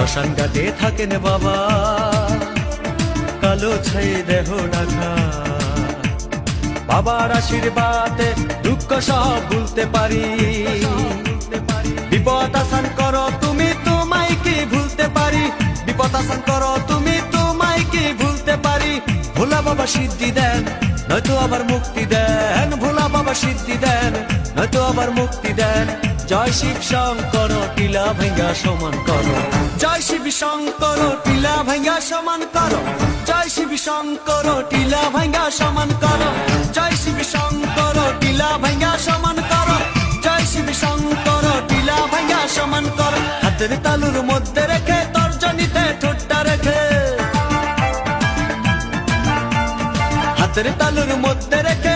শ্মশান ঘাটে থাকেন বাবা, কালো ছাই দেহ ঢাকা। বাবার আশীর্বাদে দুঃখ সব ভুলতে পারি, বিপদ আসান করো তুমি, তোমায় কি ভুলতে পারি। বিপদ আসান করো তুমি, তোমায় কি ভুলতে পারি। ভোলা বাবা সিদ্ধি দেন, নয়তো আবার মুক্তি দেন। ভোলা বাবা সিদ্ধি দেন, নয়তো আবার মুক্তি দেন। জয় শিব শঙ্কর টিলা ভাঙ্গা সমান করো, জয় শিব শঙ্কর টিলা ভাঙ্গা সমান করো, জয় শিব শঙ্কর টিলা ভাঙ্গা সমান করো, জয় শিব শঙ্কর টিলা ভাঙ্গা সমান করো, জয় শিব শঙ্কর টিলা ভাঙ্গা সমান করো। হাতের তালুর মধ্যে রেখে তর্জনীতে ঠোঁটটা রেখে, হাতের তালুর মধ্যে রেখে